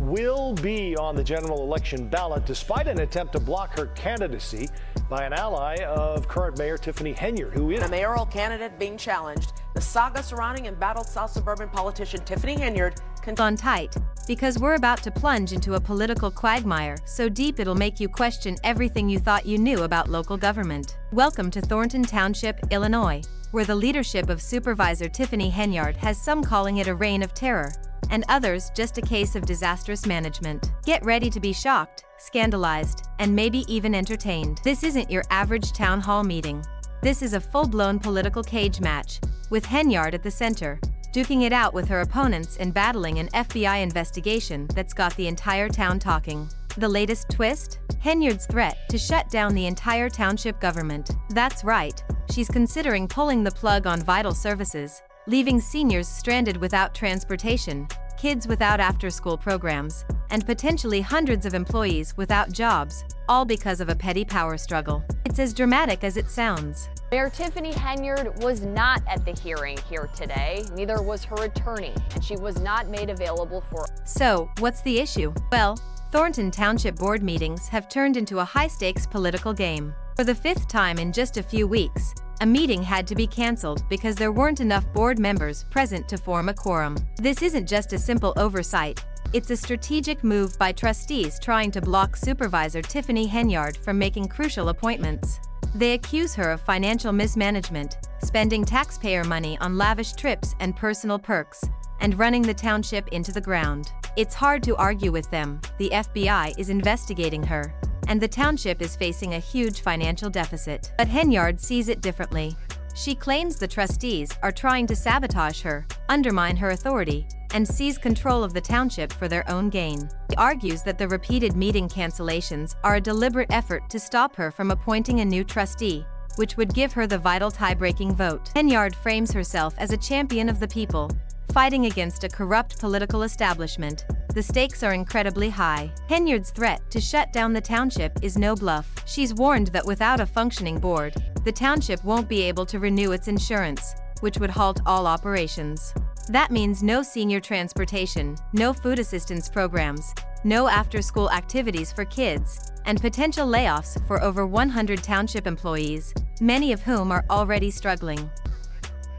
will be on the general election ballot despite an attempt to block her candidacy by an ally of current Mayor Tiffany Henyard, who is a mayoral candidate being challenged. The saga surrounding embattled South Suburban politician Tiffany Henyard on tight, because we're about to plunge into a political quagmire so deep it'll make you question everything you thought you knew about local government. Welcome to Thornton Township, Illinois, where the leadership of Supervisor Tiffany Henyard has some calling it a reign of terror, and others just a case of disastrous management. Get ready to be shocked, scandalized, and maybe even entertained. This isn't your average town hall meeting. This is a full-blown political cage match, with Henyard at the center, duking it out with her opponents and battling an FBI investigation that's got the entire town talking. The latest twist? Henyard's threat to shut down the entire township government. That's right, she's considering pulling the plug on vital services, leaving seniors stranded without transportation, kids without after-school programs, and potentially hundreds of employees without jobs, all because of a petty power struggle. It's as dramatic as it sounds. Mayor Tiffany Henyard was not at the hearing here today. Neither was her attorney, and she was not made available for. So, what's the issue? Well, Thornton Township board meetings have turned into a high-stakes political game. For the fifth time in just a few weeks, a meeting had to be canceled because there weren't enough board members present to form a quorum. This isn't just a simple oversight. It's a strategic move by trustees trying to block Supervisor Tiffany Henyard from making crucial appointments. They accuse her of financial mismanagement, spending taxpayer money on lavish trips and personal perks, and running the township into the ground. It's hard to argue with them. The FBI is investigating her, and the township is facing a huge financial deficit. But Henyard sees it differently. She claims the trustees are trying to sabotage her, undermine her authority, and seize control of the township for their own gain. She argues that the repeated meeting cancellations are a deliberate effort to stop her from appointing a new trustee, which would give her the vital tie-breaking vote. Henyard frames herself as a champion of the people, fighting against a corrupt political establishment. The stakes are incredibly high. Henyard's threat to shut down the township is no bluff. She's warned that without a functioning board, the township won't be able to renew its insurance, which would halt all operations. That means no senior transportation, no food assistance programs, no after-school activities for kids, and potential layoffs for over 100 township employees, many of whom are already struggling.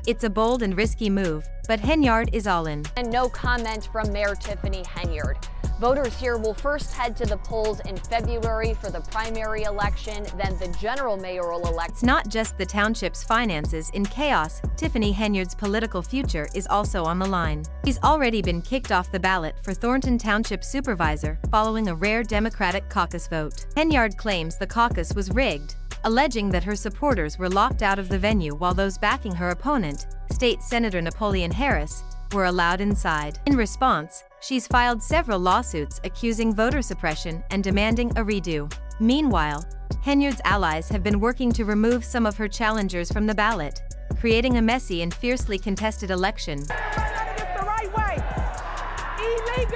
It's a bold and risky move, but Henyard is all in. And no comment from Mayor Tiffany Henyard. Voters here will first head to the polls in February for the primary election, then the general mayoral election. It's not just the township's finances in chaos. Tiffany Henyard's political future is also on the line. She's already been kicked off the ballot for Thornton Township Supervisor following a rare Democratic caucus vote. Henyard claims the caucus was rigged, alleging that her supporters were locked out of the venue while those backing her opponent, State Senator Napoleon Harris, were allowed inside. In response, she's filed several lawsuits accusing voter suppression and demanding a redo. Meanwhile, Henyard's allies have been working to remove some of her challengers from the ballot, creating a messy and fiercely contested election.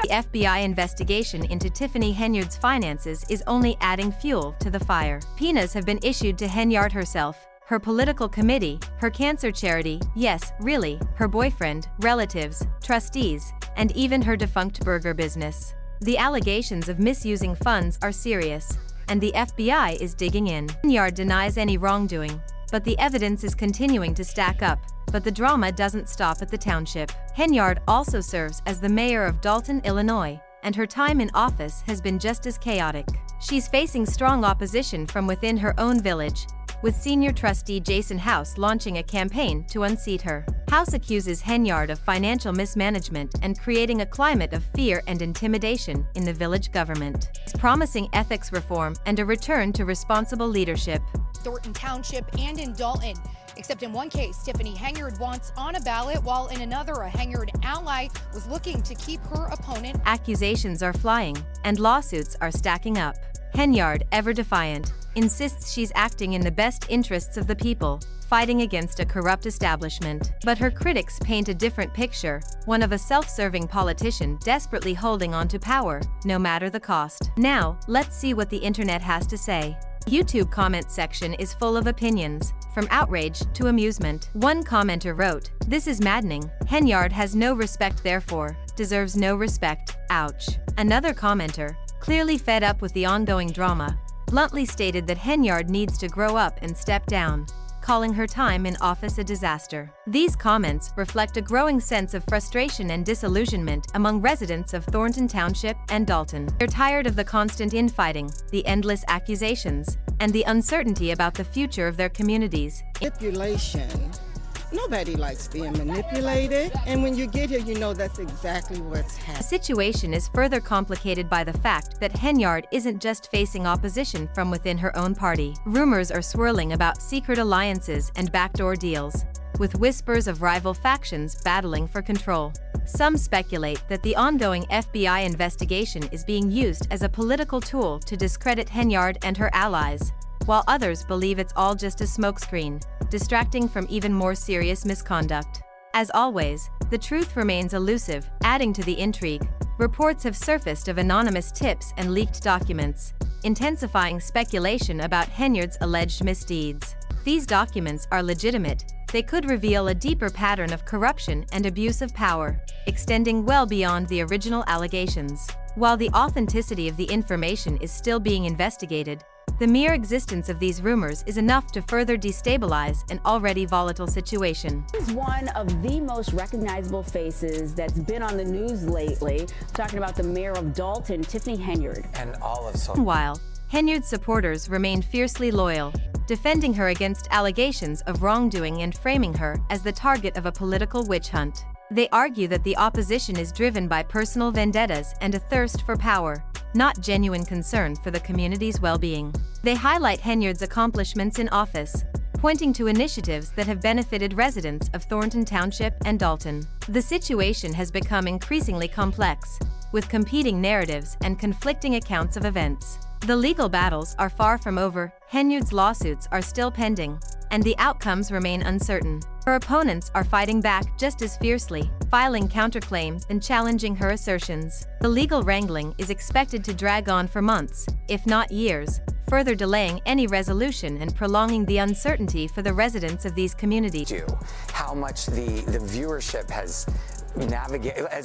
The FBI investigation into Tiffany Henyard's finances is only adding fuel to the fire. Subpoenas have been issued to Henyard herself, her political committee, her cancer charity, yes, really, her boyfriend, relatives, trustees, and even her defunct burger business. The allegations of misusing funds are serious, and the FBI is digging in. Henyard denies any wrongdoing, but the evidence is continuing to stack up. But the drama doesn't stop at the township. Henyard also serves as the mayor of Dolton, Illinois, and her time in office has been just as chaotic. She's facing strong opposition from within her own village, with senior trustee Jason House launching a campaign to unseat her. House accuses Henyard of financial mismanagement and creating a climate of fear and intimidation in the village government. He's promising ethics reform and a return to responsible leadership. Thornton Township and in Dolton. Except in one case, Tiffany Henyard wants on a ballot, while in another, a Henyard ally was looking to keep her opponent. Accusations are flying, and lawsuits are stacking up. Henyard, ever defiant, insists she's acting in the best interests of the people, fighting against a corrupt establishment. But her critics paint a different picture, one of a self-serving politician desperately holding on to power, no matter the cost. Now, let's see what the internet has to say. YouTube comment section is full of opinions, from outrage to amusement. One commenter wrote, "This is maddening. Henyard has no respect therefore. deserves no respect, ouch. Another commenter, clearly fed up with the ongoing drama, bluntly stated that Henyard needs to grow up and step down, calling her time in office a disaster. These comments reflect a growing sense of frustration and disillusionment among residents of Thornton Township and Dolton. They're tired of the constant infighting, the endless accusations, and the uncertainty about the future of their communities. Manipulation. Nobody likes being manipulated, and when you get here, you know that's exactly what's The happening. situation is further complicated by the fact that Henyard isn't just facing opposition from within her own party. Rumors are swirling about secret alliances and backdoor deals, with whispers of rival factions battling for control. Some speculate that the ongoing FBI investigation is being used as a political tool to discredit Henyard and her allies, while others believe it's all just a smokescreen, distracting from even more serious misconduct. As always, the truth remains elusive. Adding to the intrigue, reports have surfaced of anonymous tips and leaked documents, intensifying speculation about Henyard's alleged misdeeds. These documents are legitimate. They could reveal a deeper pattern of corruption and abuse of power, extending well beyond the original allegations. While the authenticity of the information is still being investigated, the mere existence of these rumors is enough to further destabilize an already volatile situation. He's one of the most recognizable faces that's been on the news lately. Talking about the mayor of Dolton, Tiffany Henyard. And all of so. Meanwhile, Henyard's supporters remain fiercely loyal, defending her against allegations of wrongdoing and framing her as the target of a political witch hunt. They argue that the opposition is driven by personal vendettas and a thirst for power, not genuine concern for the community's well-being. They highlight Henyard's accomplishments in office, pointing to initiatives that have benefited residents of Thornton Township and Dolton. The situation has become increasingly complex, with competing narratives and conflicting accounts of events. The legal battles are far from over, Henyard's lawsuits are still pending, and the outcomes remain uncertain. Her opponents are fighting back just as fiercely, filing counterclaims and challenging her assertions. The legal wrangling is expected to drag on for months, if not years, further delaying any resolution and prolonging the uncertainty for the residents of these communities. How much the viewership has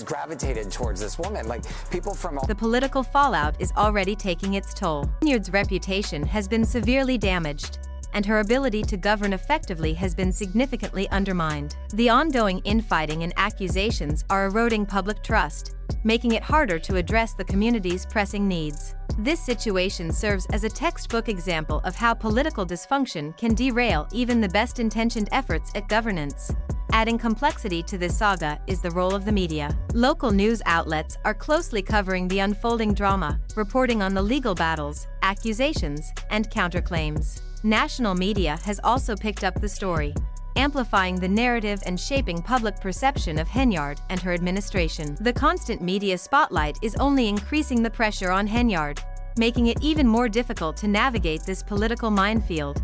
gravitated towards this woman. Like, people from all The political fallout is already taking its toll. Henyard's reputation has been severely damaged, and her ability to govern effectively has been significantly undermined. The ongoing infighting and accusations are eroding public trust, making it harder to address the community's pressing needs. This situation serves as a textbook example of how political dysfunction can derail even the best-intentioned efforts at governance. Adding complexity to this saga is the role of the media. Local news outlets are closely covering the unfolding drama, reporting on the legal battles, accusations, and counterclaims. National media has also picked up the story, amplifying the narrative and shaping public perception of Henyard and her administration. The constant media spotlight is only increasing the pressure on Henyard, making it even more difficult to navigate this political minefield.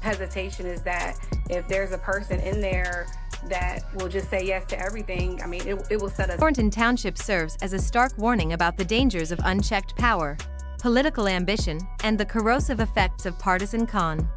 Hesitation is that if there's a person in there that will just say yes to everything, I mean, it will set us. Thornton Township serves as a stark warning about the dangers of unchecked power, political ambition, and the corrosive effects of partisan con.